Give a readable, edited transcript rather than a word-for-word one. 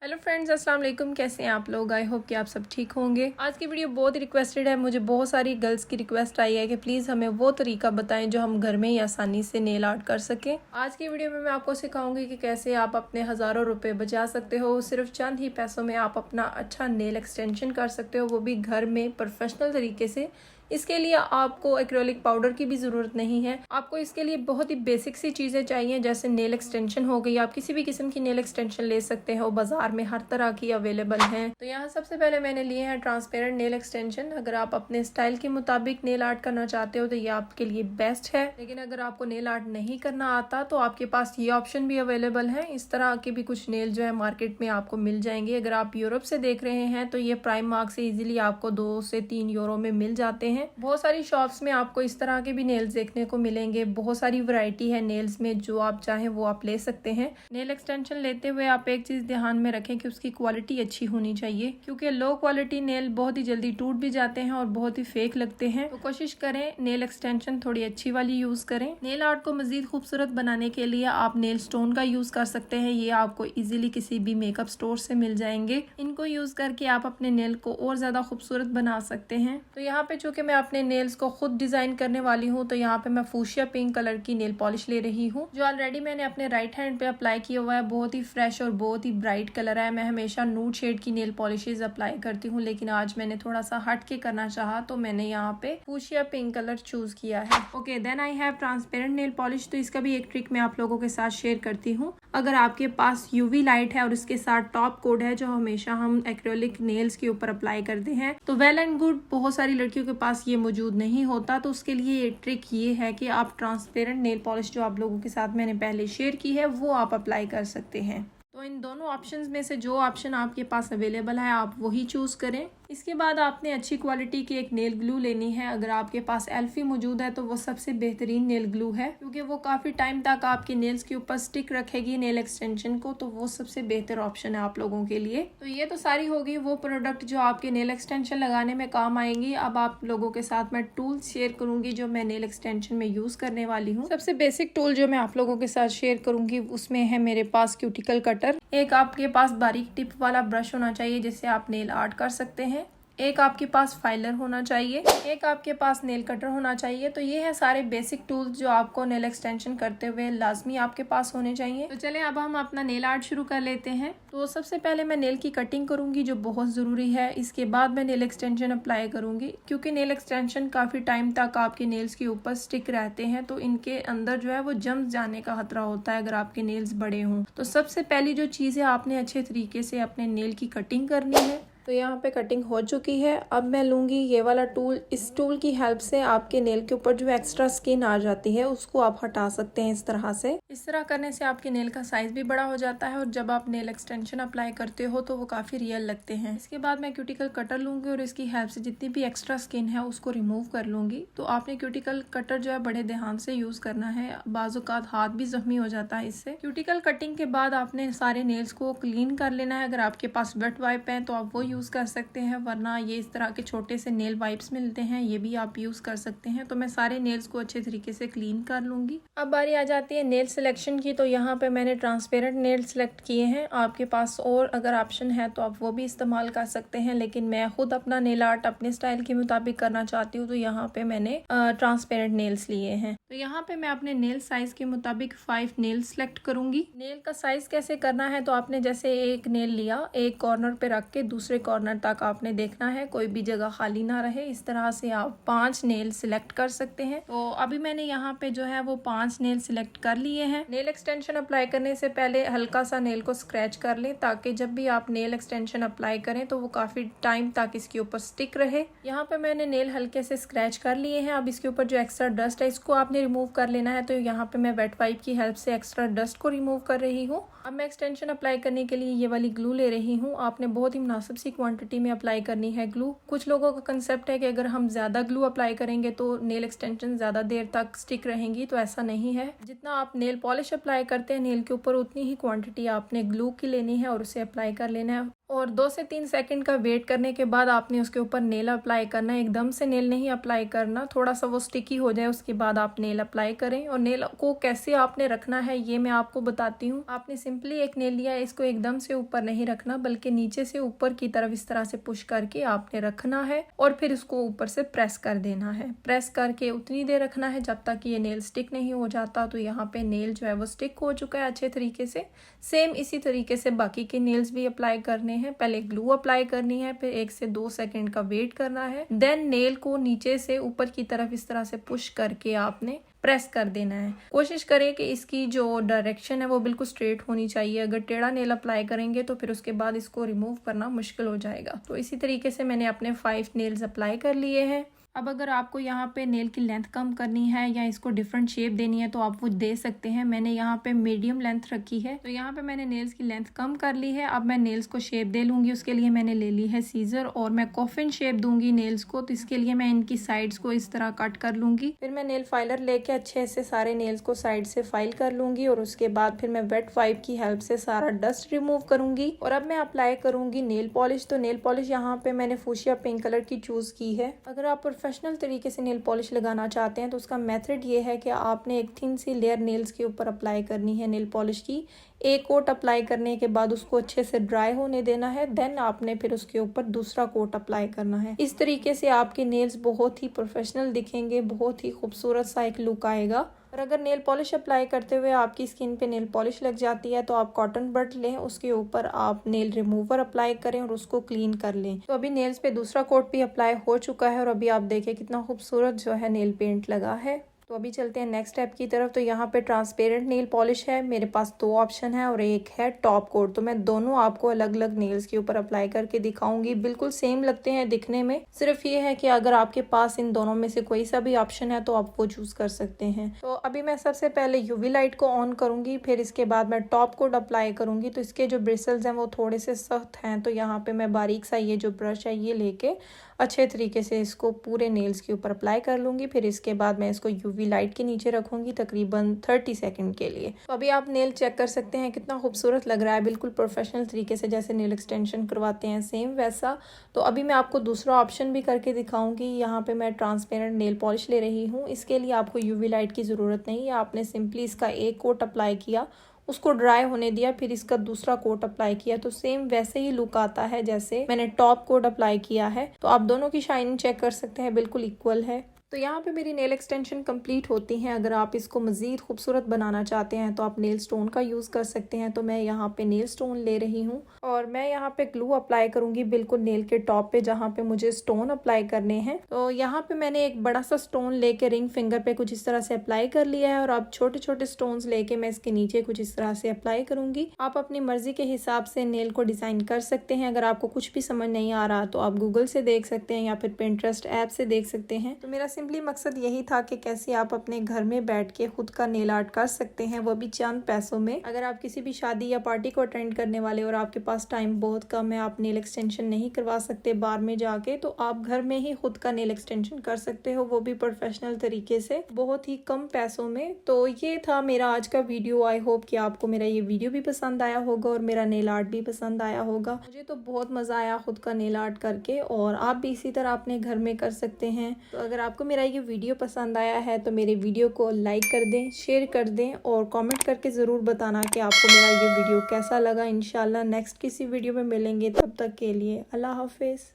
Hello friends, अस्सलाम वालेकुम। कैसे हैं आप लोग? आई होप कि आप सब ठीक होंगे। आज की वीडियो बहुत ही रिक्वेस्टेड है। मुझे बहुत सारी गर्ल्स की रिक्वेस्ट आई है कि प्लीज़ हमें वो तरीका बताएं जो हम घर में ही आसानी से नेल आर्ट कर सकें। आज की वीडियो में मैं आपको सिखाऊंगी कि कैसे आप अपने हज़ारों रुपए बचा सकते हो। सिर्फ चंद ही पैसों में आप अपना अच्छा नेल एक्सटेंशन कर सकते हो, वो भी घर में प्रोफेशनल तरीके से। इसके लिए आपको एक्रेलिक पाउडर की भी ज़रूरत नहीं है। आपको इसके लिए बहुत ही बेसिक सी चीज़ें चाहिए, जैसे नेल एक्सटेंशन हो गई। आप किसी भी किस्म की नेल एक्सटेंशन ले सकते हो, बाजार में हर तरह की अवेलेबल हैं। तो यहाँ सबसे पहले मैंने लिए हैं ट्रांसपेरेंट नेल एक्सटेंशन। अगर आप अपने स्टाइल के मुताबिक नेल आर्ट करना चाहते हो तो ये आपके लिए बेस्ट है। लेकिन अगर आपको नेल आर्ट नहीं करना आता तो आपके पास ये ऑप्शन भी अवेलेबल है। इस तरह के भी कुछ नेल जो है मार्केट में आपको मिल जाएंगे। अगर आप यूरोप से देख रहे हैं तो ये प्राइम मार्क से इजीली आपको 2 से 3 यूरो में मिल जाते हैं। बहुत सारी शॉप्स में आपको इस तरह के भी नेल्स देखने को मिलेंगे। बहुत सारी वैरायटी है नेल्स में, जो आप चाहें वो आप ले सकते हैं। नेल एक्सटेंशन लेते हुए आप एक चीज ध्यान में रखें कि उसकी क्वालिटी अच्छी होनी चाहिए, क्योंकि लो क्वालिटी नेल बहुत ही जल्दी टूट भी जाते हैं और बहुत ही फेक लगते हैं। तो कोशिश करें नेल एक्सटेंशन थोड़ी अच्छी वाली यूज करें। नेल आर्ट को मजीद खूबसूरत बनाने के लिए आप नेल स्टोन का यूज कर सकते हैं। ये आपको इजीली किसी भी मेकअप स्टोर से मिल जाएंगे। इनको यूज करके आप अपने नेल को और ज्यादा खूबसूरत बना सकते हैं। तो यहाँ पे चूंकि मैं अपने नेल्स को खुद डिजाइन करने वाली हूँ, तो यहाँ पे मैं फूशिया पिंक कलर की नेल पॉलिश ले रही हूँ, जो ऑलरेडी मैंने अपने राइट हैंड पे अप्लाई किया हुआ है। बहुत ही फ्रेश और बहुत ही ब्राइट कलर है। मैं हमेशा नूड शेड की नेल पॉलिशेज अप्लाई करती हूँ, लेकिन आज मैंने थोड़ा सा हट के करना चाहा तो मैंने यहाँ पे फूशिया पिंक कलर चूज किया है। Okay, then I have transparent nail polish. तो इसका भी एक ट्रिक मैं आप लोगों के साथ शेयर करती हूँ। अगर आपके पास यूवी लाइट है और इसके साथ टॉप कोड है, जो हमेशा हम एक्रेलिक नेल्स के ऊपर अप्लाई करते हैं, तो वेल एंड गुड। बहुत सारी लड़कियों के पास ये मौजूद नहीं होता, तो उसके लिए ये ट्रिक ये है कि आप ट्रांसपेरेंट नेल पॉलिश जो आप लोगों के साथ मैंने पहले शेयर की है वो आप अप्लाई कर सकते हैं। तो इन दोनों ऑप्शंस में से जो ऑप्शन आपके पास अवेलेबल है आप वही चूज करें। इसके बाद आपने अच्छी क्वालिटी की एक नेल ग्लू लेनी है। अगर आपके पास एल्फी मौजूद है तो वो सबसे बेहतरीन नेल ग्लू है, क्योंकि वो काफी टाइम तक आपके नेल्स के ऊपर स्टिक रखेगी नेल एक्सटेंशन को। तो वो सबसे बेहतर ऑप्शन है आप लोगों के लिए। तो ये तो सारी होगी वो प्रोडक्ट जो आपके नेल एक्सटेंशन लगाने में काम आएंगी। अब आप लोगों के साथ मैं टूल शेयर करूंगी जो मैं नेल एक्सटेंशन में यूज करने वाली हूँ। सबसे बेसिक टूल जो मैं आप लोगों के साथ शेयर करूंगी उसमें है मेरे पास क्यूटिकल कटर। एक आपके पास बारीक टिप वाला ब्रश होना चाहिए जिससे आप नेल आर्ट कर सकते हैं। एक आपके पास फाइलर होना चाहिए। एक आपके पास नेल कटर होना चाहिए। तो ये है सारे बेसिक टूल्स जो आपको नेल एक्सटेंशन करते हुए लाजमी आपके पास होने चाहिए। तो चलें अब हम अपना नेल आर्ट शुरू कर लेते हैं। तो सबसे पहले मैं नेल की कटिंग करूंगी, जो बहुत ज़रूरी है। इसके बाद मैं नेल एक्सटेंशन अप्लाई करूंगी, क्योंकि नेल एक्सटेंशन काफ़ी टाइम तक आपके नेल्स के ऊपर स्टिक रहते हैं, तो इनके अंदर जो है वो जम जाने का खतरा होता है अगर आपके नेल्स बड़े हों। तो सबसे पहली जो चीज़ है, आपने अच्छे तरीके से अपने नेल की कटिंग करनी है। तो यहाँ पे कटिंग हो चुकी है। अब मैं लूँगी ये वाला टूल। इस टूल की हेल्प से आपके नेल के ऊपर जो एक्स्ट्रा स्किन आ जाती है उसको आप हटा सकते हैं इस तरह से। इस तरह करने से आपके नेल का साइज भी बड़ा हो जाता है और जब आप नेल एक्सटेंशन अप्लाई करते हो तो वो काफ़ी रियल लगते हैं। इसके बाद मैं क्यूटिकल कटर लूँगी और इसकी हेल्प से जितनी भी एक्स्ट्रा स्किन है उसको रिमूव कर लूँगी। तो आपने क्यूटिकल कटर जो है बड़े ध्यान से यूज़ करना है, बाज़-औक़ात हाथ भी जख्मी हो जाता है इससे। क्यूटिकल कटिंग के बाद आपने सारे नेल्स को क्लीन कर लेना है। अगर आपके पास वेट वाइप है तो आप वो यूज़ कर सकते हैं, वरना ये इस तरह के छोटे से नेल वाइप्स मिलते हैं, ये भी आप यूज कर सकते हैं। तो मैं सारे नेल्स को अच्छे तरीके से क्लीन कर लूंगी। अब बारी आ जाती है नेल सिलेक्शन की। तो यहाँ पे मैंने ट्रांसपेरेंट नेल सिलेक्ट किए हैं। आपके पास और अगर ऑप्शन है तो आप वो भी इस्तेमाल कर सकते हैं, लेकिन मैं खुद अपना नेल आर्ट अपने स्टाइल के मुताबिक करना चाहती हूँ, तो यहाँ पे मैंने ट्रांसपेरेंट नेल्स लिए हैं। तो यहाँ पे मैं अपने नेल साइज के मुताबिक 5 नेल सिलेक्ट करूंगी। नेल का साइज कैसे करना है, तो आपने जैसे एक नेल लिया, एक कॉर्नर पे रख के दूसरे कॉर्नर तक आपने देखना है, कोई भी जगह खाली ना रहे। इस तरह से आप 5 नेल सिलेक्ट कर सकते हैं। तो अभी मैंने यहाँ पे जो है वो 5 नेल सिलेक्ट कर लिए हैं। नेल एक्सटेंशन अप्लाई करने से पहले हल्का सा नेल को स्क्रैच कर लें, ताकि जब भी आप नेल एक्सटेंशन अप्लाई करें तो वो काफी टाइम तक इसके ऊपर स्टिक रहे। यहाँ पे मैंने नेल हल्के से स्क्रैच कर लिए हैं। अब इसके ऊपर जो एक्स्ट्रा डस्ट है इसको आपने रिमूव कर लेना है। तो यहाँ पे मैं वेट वाइप की हेल्प से एक्स्ट्रा डस्ट को रिमूव कर रही हूँ। अब मैं एक्सटेंशन अप्लाई करने के लिए ये वाली ग्लू ले रही हूँ। आपने बहुत ही मुनासिब सी क्वांटिटी में अप्लाई करनी है ग्लू। कुछ लोगों का कंसेप्ट है कि अगर हम ज्यादा ग्लू अप्लाई करेंगे तो नेल एक्सटेंशन ज्यादा देर तक स्टिक रहेंगी, तो ऐसा नहीं है। जितना आप नेल पॉलिश अप्लाई करते हैं नेल के ऊपर, उतनी ही क्वांटिटी आपने ग्लू की लेनी है और उसे अप्लाई कर लेना है। और 2 से 3 सेकंड का वेट करने के बाद आपने उसके ऊपर नेल अप्लाई करना है। एकदम से नेल नहीं अप्लाई करना, थोड़ा सा वो स्टिकी हो जाए उसके बाद आप नेल अप्लाई करें। और नेल को कैसे आपने रखना है ये मैं आपको बताती हूँ। आपने सिंपली एक नेल लिया है, इसको एकदम से ऊपर नहीं रखना बल्कि नीचे से ऊपर की तरफ इस तरह से पुश करके आपने रखना है और फिर इसको ऊपर से प्रेस कर देना है। प्रेस करके उतनी देर रखना है जब तक ये नेल स्टिक नहीं हो जाता। तो यहाँ पे नेल जो है वो स्टिक हो चुका है अच्छे तरीके से। सेम इसी तरीके से बाकी के नेल्स भी अप्लाई करने हैं। पहले ग्लू अप्लाई करनी है, फिर 1 से 2 सेकंड का वेट करना है, देन नेल को नीचे से ऊपर की तरफ इस तरह से पुश करके आपने प्रेस कर देना है। कोशिश करें कि इसकी जो डायरेक्शन है वो बिल्कुल स्ट्रेट होनी चाहिए। अगर टेढ़ा नेल अप्लाई करेंगे तो फिर उसके बाद इसको रिमूव करना मुश्किल हो जाएगा। तो इसी तरीके से मैंने अपने 5 नेल्स अप्लाई कर लिए हैं। अब अगर आपको यहाँ पे नेल की लेंथ कम करनी है या इसको डिफरेंट शेप देनी है तो आप वो दे सकते हैं। मैंने यहाँ पे मीडियम लेंथ रखी है, तो यहाँ पे मैंने नेल्स की लेंथ कम कर ली है। अब मैं नेल्स को शेप दे लूँगी। उसके लिए मैंने ले ली है सीजर और मैं कॉफिन शेप दूंगी नेल्स को। तो इसके लिए मैं इनकी साइड्स को इस तरह कट कर लूँगी। फिर मैं नेल फाइलर लेके अच्छे से सारे नेल्स को साइड से फाइल कर लूँगी और उसके बाद फिर मैं वेट वाइप की हेल्प से सारा डस्ट रिमूव करूँगी। और अब मैं अप्लाई करूँगी नेल पॉलिश। तो नेल पॉलिश यहाँ पे मैंने फूशिया पिंक कलर की चूज़ की है। अगर आप प्रोफेशनल तरीके से नेल पॉलिश लगाना चाहते हैं तो उसका मेथड ये है कि आपने एक थिन सी लेयर नेल्स के ऊपर अप्लाई करनी है नेल पॉलिश की। एक कोट अप्लाई करने के बाद उसको अच्छे से ड्राई होने देना है, देन आपने फिर उसके ऊपर दूसरा कोट अप्लाई करना है। इस तरीके से आपके नेल्स बहुत ही प्रोफेशनल दिखेंगे, बहुत ही खूबसूरत सा एक लुक आएगा। और अगर नेल पॉलिश अप्लाई करते हुए आपकी स्किन पे नेल पॉलिश लग जाती है तो आप कॉटन बड लें, उसके ऊपर आप नेल रिमूवर अप्लाई करें और उसको क्लीन कर लें। तो अभी नेल्स पे दूसरा कोट भी अप्लाई हो चुका है और अभी आप देखें कितना खूबसूरत जो है नेल पेंट लगा है। तो अभी चलते हैं नेक्स्ट स्टेप की तरफ। तो यहाँ पे ट्रांसपेरेंट नेल पॉलिश है, मेरे पास 2 ऑप्शन है और एक है टॉप कोट। तो मैं दोनों आपको अलग अलग नेल्स के ऊपर अप्लाई करके दिखाऊंगी। बिल्कुल सेम लगते हैं दिखने में, सिर्फ ये है कि अगर आपके पास इन दोनों में से कोई सा भी ऑप्शन है तो आप वो चूज कर सकते हैं। तो अभी मैं सबसे पहले यूवी लाइट को ऑन करूंगी, फिर इसके बाद मैं टॉप कोट अप्लाई करूंगी। तो इसके जो ब्रिसल्स हैं वो थोड़े से सख्त हैं, तो यहाँ पे मैं बारीक सा ये जो ब्रश है ये लेके अच्छे तरीके से इसको पूरे नेल्स के ऊपर अप्लाई कर लूंगी। फिर इसके बाद मैं इसको यूवी लाइट के नीचे रखूंगी तकरीबन 30 सेकंड के लिए। तो अभी आप नेल चेक कर सकते हैं कितना खूबसूरत लग रहा है, बिल्कुल प्रोफेशनल तरीके से जैसे नेल एक्सटेंशन करवाते हैं सेम वैसा। तो अभी मैं आपको दूसरा ऑप्शन भी करके दिखाऊंगी। यहाँ पे मैं ट्रांसपेरेंट नेल पॉलिश ले रही हूँ। इसके लिए आपको यूवी लाइट की ज़रूरत नहीं है, आपने सिंपली इसका एक कोट अप्लाई किया, उसको ड्राई होने दिया, फिर इसका दूसरा कोट अप्लाई किया। तो सेम वैसे ही लुक आता है जैसे मैंने टॉप कोट अप्लाई किया है। तो आप दोनों की शाइनिंग चेक कर सकते हैं, बिल्कुल इक्वल है। तो यहाँ पे मेरी नेल एक्सटेंशन कंप्लीट होती हैं। अगर आप इसको मज़ीद खूबसूरत बनाना चाहते हैं तो आप नेल स्टोन का यूज़ कर सकते हैं। तो मैं यहाँ पे नेल स्टोन ले रही हूँ और मैं यहाँ पे ग्लू अप्लाई करूँगी बिल्कुल नेल के टॉप पे जहाँ पे मुझे स्टोन अप्लाई करने हैं। तो यहाँ पे मैंने एक बड़ा सा स्टोन लेके रिंग फिंगर पे कुछ इस तरह से अप्लाई कर लिया है और अब छोटे छोटे स्टोन्स लेके मैं इसके नीचे कुछ इस तरह से अप्लाई करूँगी। आप अपनी मर्जी के हिसाब से नेल को डिज़ाइन कर सकते हैं। अगर आपको कुछ भी समझ नहीं आ रहा तो आप गूगल से देख सकते हैं या फिर पिंटरेस्ट ऐप से देख सकते हैं। तो मेरा सिंपली मकसद यही था कि कैसे आप अपने घर में बैठ के खुद का नेल आर्ट कर सकते हैं, वो भी चंद पैसों में। अगर आप किसी भी शादी या पार्टी को अटेंड करने वाले और आपके पास टाइम बहुत कम है, आप नेल एक्सटेंशन नहीं करवा सकते बाहर में जाके, तो आप घर में ही खुद का नेल एक्सटेंशन कर सकते हो, वो भी प्रोफेशनल तरीके से बहुत ही कम पैसों में। तो ये था मेरा आज का वीडियो। आई होप कि आपको मेरा ये वीडियो भी पसंद आया होगा और मेरा नेल आर्ट भी पसंद आया होगा। मुझे तो बहुत मजा आया खुद का नेल आर्ट करके और आप भी इसी तरह अपने घर में कर सकते हैं। तो अगर आपको मेरा ये वीडियो पसंद आया है तो मेरे वीडियो को लाइक कर दें, शेयर कर दें और कमेंट करके ज़रूर बताना कि आपको मेरा ये वीडियो कैसा लगा। इंशाल्लाह नेक्स्ट किसी वीडियो में मिलेंगे, तब तक के लिए अल्लाह हाफिज़।